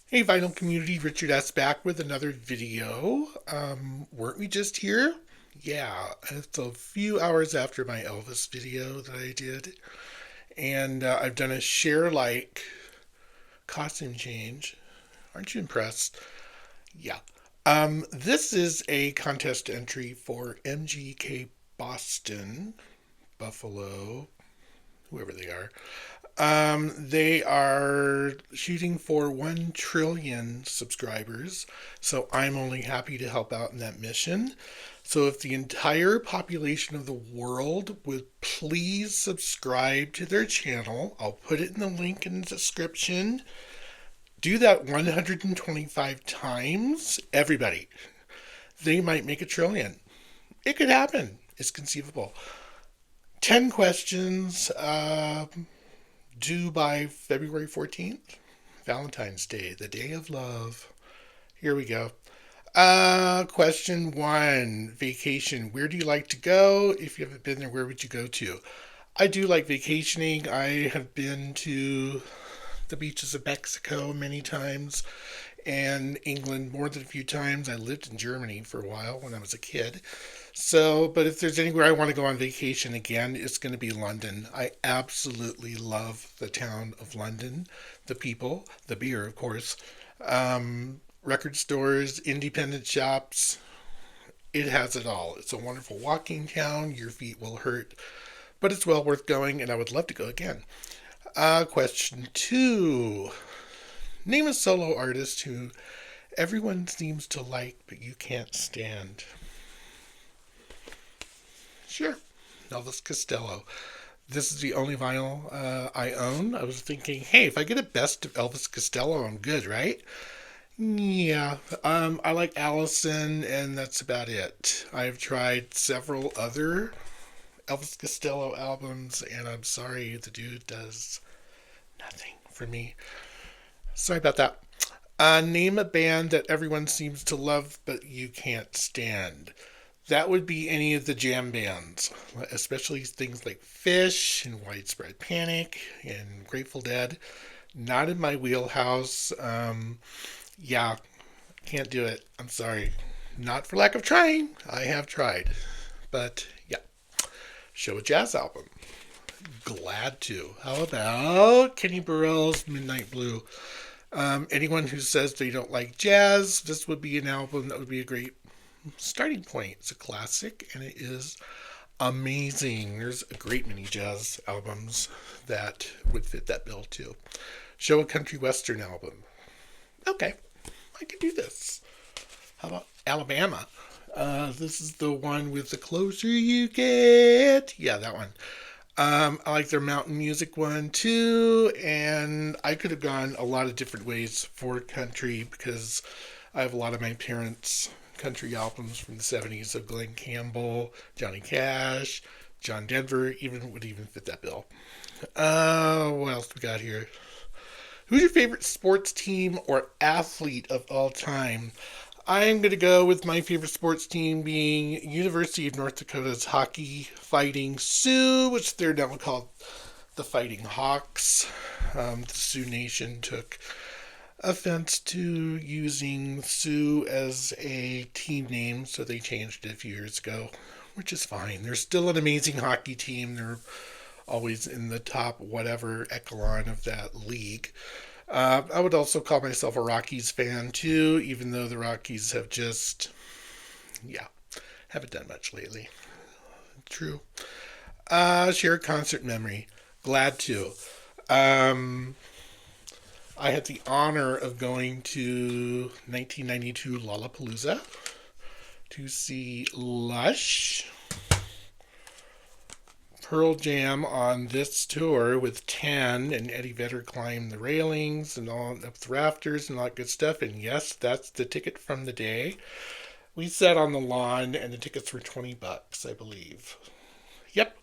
Hey, Vinyl Community, Richard S. back with another video. Weren't we just here? Yeah, it's a few hours after my Elvis video that I did. And I've done a share like costume change. Aren't you impressed? Yeah. This is a contest entry for MGK Buffalo, whoever they are. They are shooting for 1 trillion subscribers, so I'm only happy to help out in that mission. So if the entire population of the world would please subscribe to their channel, I'll put it in the link in the description. Do that 125 times, everybody. They might make a trillion. It could happen. It's conceivable. 10 questions. Due by February 14th, Valentine's Day, the day of love. Here we go. Question one, vacation. Where do you like to go? If you haven't been there, where would you go to? I do like vacationing. I have been to the beaches of Mexico many times and England more than a few times. I lived in Germany for a while when I was a kid. So, but if there's anywhere I want to go on vacation again, it's going to be London. I absolutely love the town of London, the people, the beer, of course, record stores, independent shops. It has it all. It's a wonderful walking town. Your feet will hurt, but it's well worth going, and I would love to go again. Question two. Name a solo artist who everyone seems to like, but you can't stand. Sure, Elvis Costello. This is the only vinyl I own. I was thinking, hey, if I get a best of Elvis Costello, I'm good, right? Yeah, I like Allison, and that's about it. I've tried several other Elvis Costello albums, and I'm sorry, the dude does nothing for me. Sorry about that. Name a band that everyone seems to love, but you can't stand. That would be any of the jam bands, especially things like Fish and Widespread Panic and Grateful Dead. Not in my wheelhouse. Yeah, can't do it. I'm sorry. Not for lack of trying. I have tried. But yeah, show a jazz album. Glad to. How about Kenny Burrell's Midnight Blue? Anyone who says they don't like jazz, this would be an album that would be a great starting point. It's a classic and it is amazing. There's a great many jazz albums that would fit that bill too. Show a country western album. Okay, I can do this. How about Alabama? This is the one with The Closer You Get. Yeah, that one. I like their mountain music one too, and I could have gone a lot of different ways for country because I have a lot of my parents' country albums from the 70s of Glenn Campbell, Johnny Cash, John Denver, even would even fit that bill. What else we got here? Who's your favorite sports team or athlete of all time? I'm going to go with my favorite sports team being University of North Dakota's hockey fighting Sioux, which they're now called the Fighting Hawks. The Sioux Nation took offense to using Sioux as a team name, so they changed it a few years ago, which is fine. They're still an amazing hockey team. They're always in the top whatever echelon of that league. I would also call myself a Rockies fan too, even though the Rockies have just, yeah, haven't done much lately. True. Share a concert memory. Glad to. I had the honor of going to 1992 Lollapalooza to see Lush, Pearl Jam on this tour with Tan and Eddie Vedder climbed the railings and all up the rafters and all that good stuff. And yes, that's the ticket from the day. We sat on the lawn and the tickets were $20, I believe. Yep,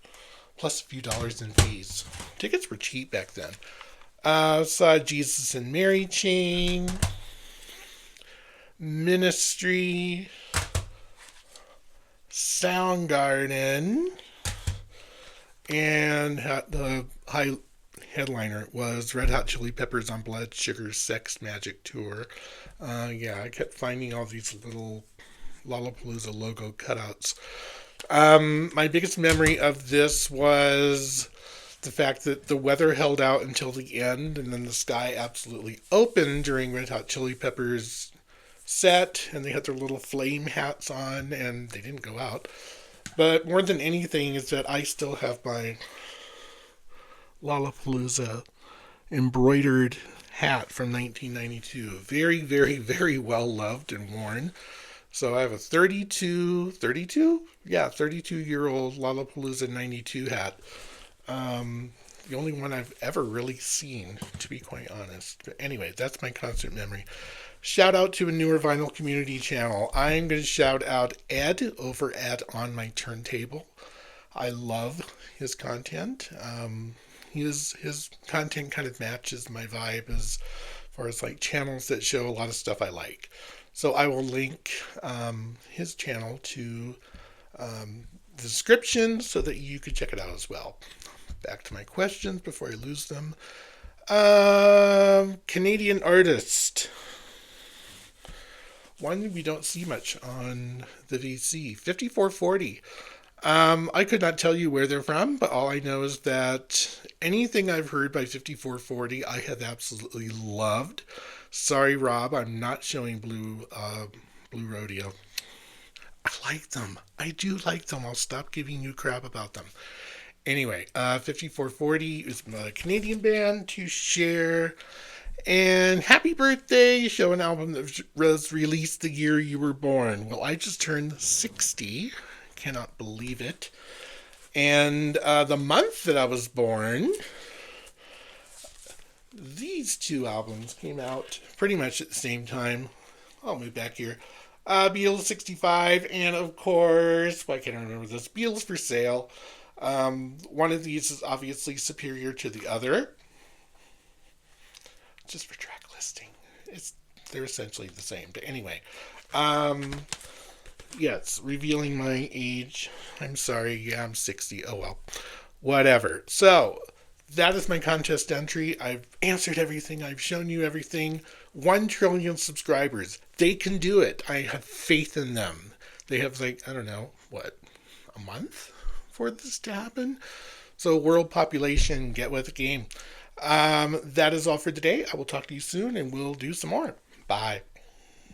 plus a few dollars in fees. Tickets were cheap back then. Saw Jesus and Mary Chain, Ministry, Soundgarden, and the headliner was Red Hot Chili Peppers on Blood Sugar Sex Magic Tour. Yeah, I kept finding all these little Lollapalooza logo cutouts. My biggest memory of this was the fact that the weather held out until the end, and then the sky absolutely opened during Red Hot Chili Peppers set, and they had their little flame hats on, and they didn't go out. But more than anything is that I still have my Lollapalooza embroidered hat from 1992. Very, very, very well loved and worn. So I have a 32? Yeah, 32-year-old Lollapalooza 92 hat. The only one I've ever really seen, to be quite honest. But anyway, that's my concert memory. Shout out to a newer vinyl community channel. I'm going to shout out Ed over at On My Turntable. I love his content. His content kind of matches my vibe as far as like channels that show a lot of stuff I like. So I will link his channel to the description so that you could check it out as well. Back to my questions before I lose them. Canadian artist. One we don't see much on the VC. 5440. I could not tell you where they're from, but all I know is that anything I've heard by 5440 I have absolutely loved. Sorry, Rob, I'm not showing Blue Rodeo. I like them. I do like them. I'll stop giving you crap about them. Anyway, 5440 is a Canadian band to share. And happy birthday! Show an album that was released the year you were born. Well, I just turned 60. Cannot believe it. And the month that I was born, these two albums came out pretty much at the same time. I'll move back here. Beatles 65, and of course, why can't I remember this? Beatles for Sale. One of these is obviously superior to the other. Just for track listing. They're essentially the same. But anyway, yes, revealing my age. I'm sorry. Yeah, I'm 60. Oh well. Whatever. So, that is my contest entry. I've answered everything. I've shown you everything. 1 trillion subscribers. They can do it. I have faith in them. They have I don't know, a month for this to happen? So, world population, get with the game. That is all for today. I will talk to you soon and we'll do some more. Bye.